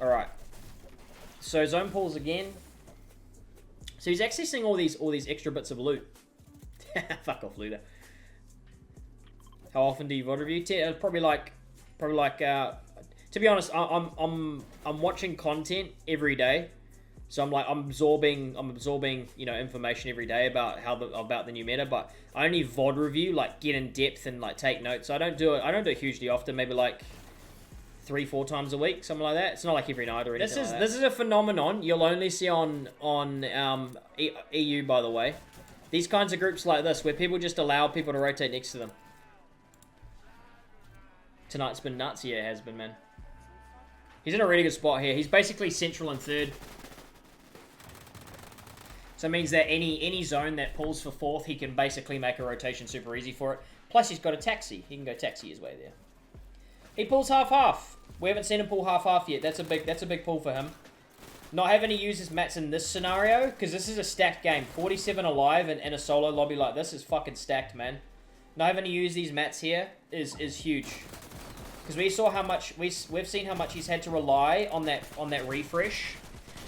Alright. So zone pulls again. So he's accessing all these extra bits of loot. Fuck off, looter. How often do you VOD review? Probably like to be honest, I'm watching content every day. So I'm absorbing, you know, information every day about about the new meta, but I only VOD review, like get in depth and like take notes. So I don't do it hugely often, maybe like 3-4 times a week, something like that. It's not like every night or anything. This is a phenomenon you'll only see on EU, by the way. These kinds of groups like this, where people just allow people to rotate next to them. Tonight's been nuts. Yeah, it has been, man. He's in a really good spot here. He's basically central and third. So it means that any zone that pulls for fourth, he can basically make a rotation super easy for it. Plus, he's got a taxi. He can go taxi his way there. He pulls half-half. We haven't seen him pull half-half yet. That's a big pull for him. Not having to use his mats in this scenario, because this is a stacked game. 47 alive and in a solo lobby like this is fucking stacked, man. Not having to use these mats here is huge. Because we saw how much we've seen how much he's had to rely on that refresh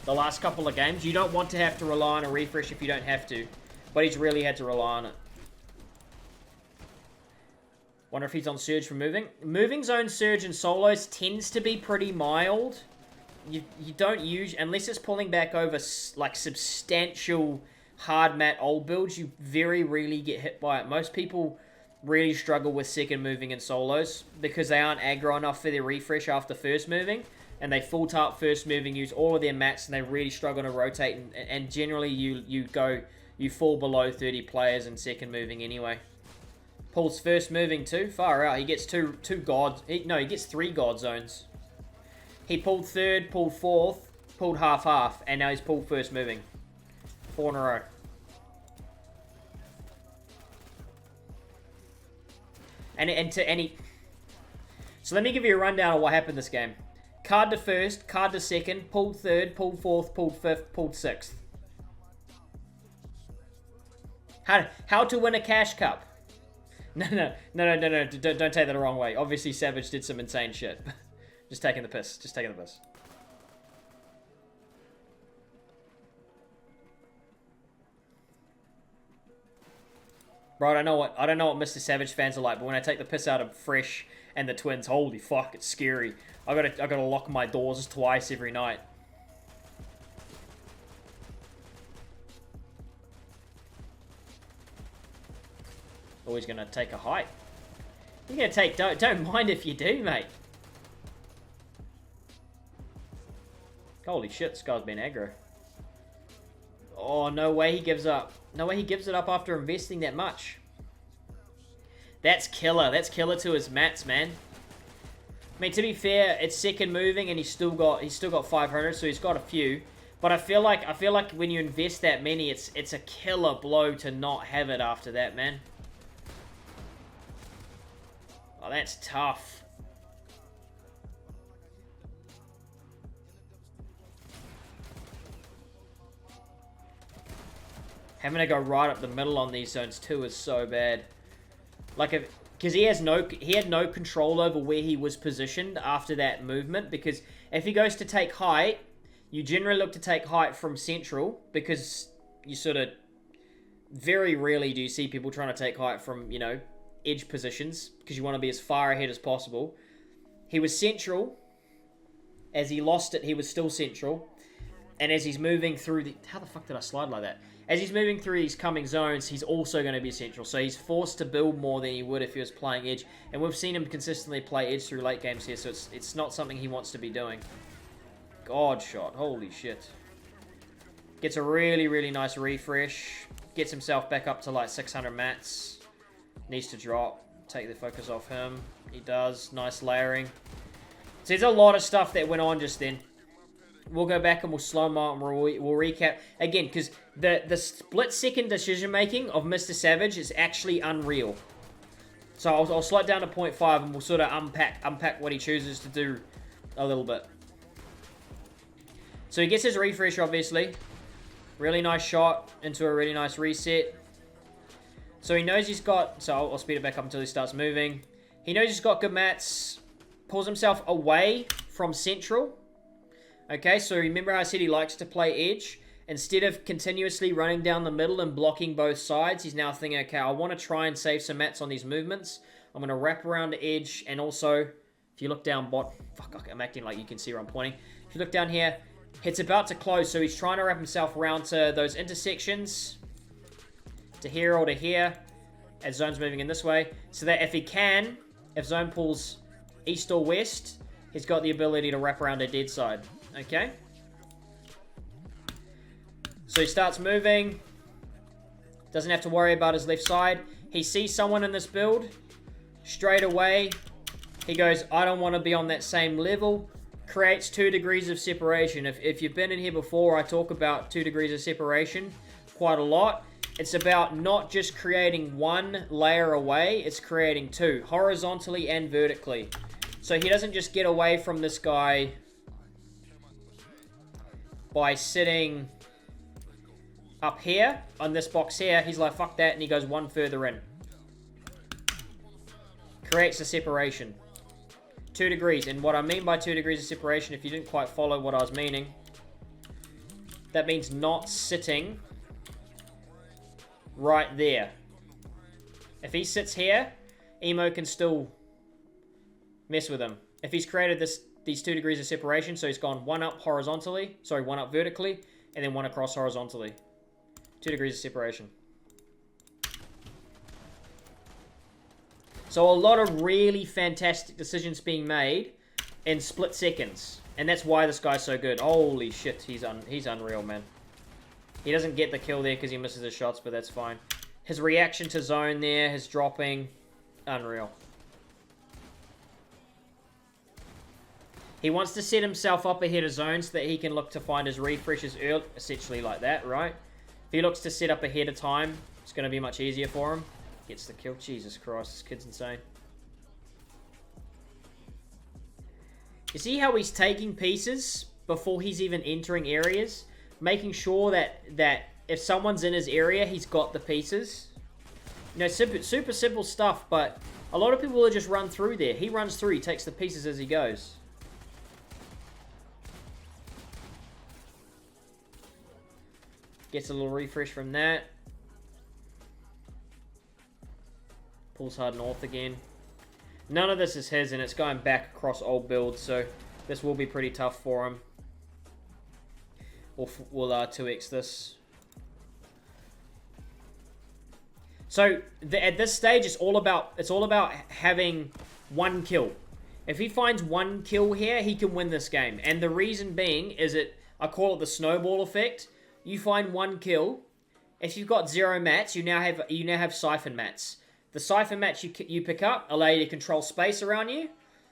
the last couple of games. You don't want to have to rely on a refresh if you don't have to, but he's really had to rely on it. Wonder if he's on surge for moving. Moving zone surge in solos tends to be pretty mild. You don't use, unless it's pulling back over like substantial hard mat old builds, you very rarely get hit by it. Most people really struggle with second moving in solos because they aren't aggro enough for their refresh after first moving, and they full tap first moving, use all of their mats, and they really struggle to rotate, and generally you fall below 30 players in second moving anyway. Pulls first moving too, far out. He gets two god. He gets 3 god zones. He pulled third, pulled fourth, pulled half, and now he's pulled first moving. 4 in a row. So let me give you a rundown of what happened this game. Card to first, card to second, pulled third, pulled fourth, pulled fifth, pulled sixth. How to win a cash cup? No, don't take that the wrong way. Obviously, Savage did some insane shit. Just taking the piss. Bro, I don't know what MrSavage fans are like, but when I take the piss out of Fresh and the twins, holy fuck, it's scary. I gotta lock my doors twice every night. Always gonna take a height. You're gonna take, don't mind if you do, mate. Holy shit, this guy's been aggro. Oh, no way he gives up. No way he gives it up after investing that much. That's killer. That's killer to his mats, man. I mean, to be fair, it's second moving and he's still got 500, so he's got a few. But I feel like when you invest that many, it's a killer blow to not have it after that, man. Oh, that's tough. Having to go right up the middle on these zones too is so bad. Like, because he had no control over where he was positioned after that movement. Because if he goes to take height, you generally look to take height from central, because you sort of very rarely do you see people trying to take height from, you know, edge positions, because you want to be as far ahead as possible. He was central. As he lost it, he was still central. And as he's moving through the... How the fuck did I slide like that? As he's moving through these coming zones, he's also going to be central. So he's forced to build more than he would if he was playing edge. And we've seen him consistently play edge through late games here, so it's not something he wants to be doing. God shot. Holy shit. Gets a really, really nice refresh. Gets himself back up to like 600 mats. Needs to drop. Take the focus off him. He does. Nice layering. So there's a lot of stuff that went on just then. We'll go back and we'll slow-mo and we'll recap. Again, because the split-second decision-making of MrSavage is actually unreal. So I'll slow it down to 0.5 and we'll sort of unpack what he chooses to do a little bit. So he gets his refresh, obviously. Really nice shot into a really nice reset. So he knows he's got... So I'll speed it back up until he starts moving. He knows he's got good mats. Pulls himself away from central. Okay, so remember how I said he likes to play edge? Instead of continuously running down the middle and blocking both sides, he's now thinking, okay, I want to try and save some mats on these movements. I'm going to wrap around the edge, and also, if you look down fuck, I'm acting like you can see where I'm pointing. If you look down here, it's about to close, so he's trying to wrap himself around to those intersections, to here or to here, as zone's moving in this way, so that if he can, if zone pulls east or west, he's got the ability to wrap around a dead side, okay? So he starts moving, doesn't have to worry about his left side. He sees someone in this build, straight away, he goes, I don't want to be on that same level. Creates 2 degrees of separation. If you've been in here before, I talk about 2 degrees of separation quite a lot. It's about not just creating 1 layer away, it's creating 2, horizontally and vertically. So he doesn't just get away from this guy by sitting up here, on this box here. He's like, fuck that, and he goes 1 further in. Creates a separation. 2 degrees, and what I mean by 2 degrees of separation, if you didn't quite follow what I was meaning, that means not sitting right there. If he sits here, Emo can still mess with him. If he's created these 2 degrees of separation, so he's gone 1 up horizontally, sorry, 1 up vertically, and then 1 across horizontally. 2 degrees of separation. So a lot of really fantastic decisions being made in split seconds. And that's why this guy's so good. Holy shit, he's unreal, man. He doesn't get the kill there because he misses his shots, but that's fine. His reaction to zone there, his dropping, unreal. He wants to set himself up ahead of zone so that he can look to find his refreshes early, essentially like that, right? If he looks to set up ahead of time, it's going to be much easier for him. Gets the kill. Jesus Christ, this kid's insane. You see how he's taking pieces before he's even entering areas? Making sure that if someone's in his area, he's got the pieces. You know, super simple stuff, but a lot of people will just run through there. He runs through, he takes the pieces as he goes. Gets a little refresh from that. Pulls hard north again. None of this is his, and it's going back across old builds, so this will be pretty tough for him. We'll 2x this. So at this stage, it's all about having 1 kill. If he finds 1 kill here, he can win this game. And the reason being is I call it the snowball effect. You find 1 kill. If you've got 0 mats, you now have siphon mats. The siphon mats you pick up allow you to control space around you,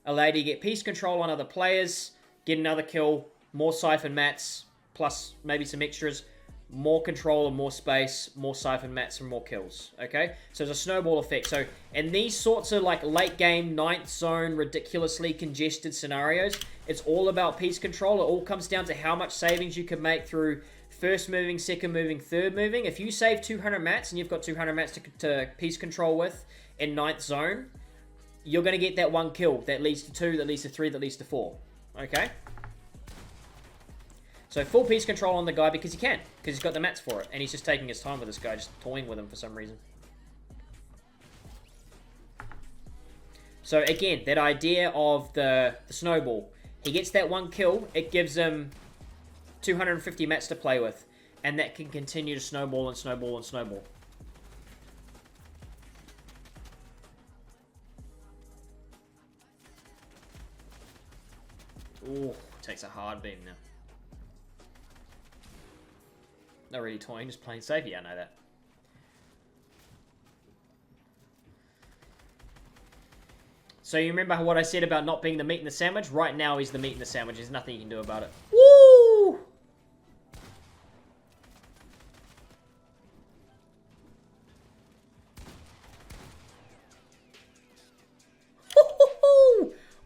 allow you to get piece control on other players, get another kill, more siphon mats, plus maybe some extras, more control and more space, more siphon mats and more kills, okay? So there's a snowball effect. So in these sorts of like late game, 9th zone, ridiculously congested scenarios, it's all about piece control. It all comes down to how much savings you can make through first moving, second moving, third moving. If you save 200 mats and you've got 200 mats to piece control with in 9th zone, you're going to get that 1 kill that leads to 2, that leads to 3, that leads to 4. Okay? So full piece control on the guy because he can. Because he's got the mats for it. And he's just taking his time with this guy, just toying with him for some reason. So again, that idea of the snowball. He gets that 1 kill, it gives him 250 mats to play with, and that can continue to snowball and snowball and snowball. Ooh, takes a hard beam now. Not really toying, just playing safe. Yeah, I know that. So you remember what I said about not being the meat in the sandwich? Right now he's the meat in the sandwich. There's nothing you can do about it. Woo!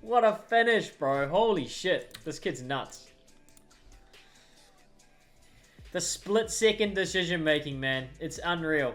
What a finish, bro. Holy shit. This kid's nuts. The split-second decision-making, man. It's unreal.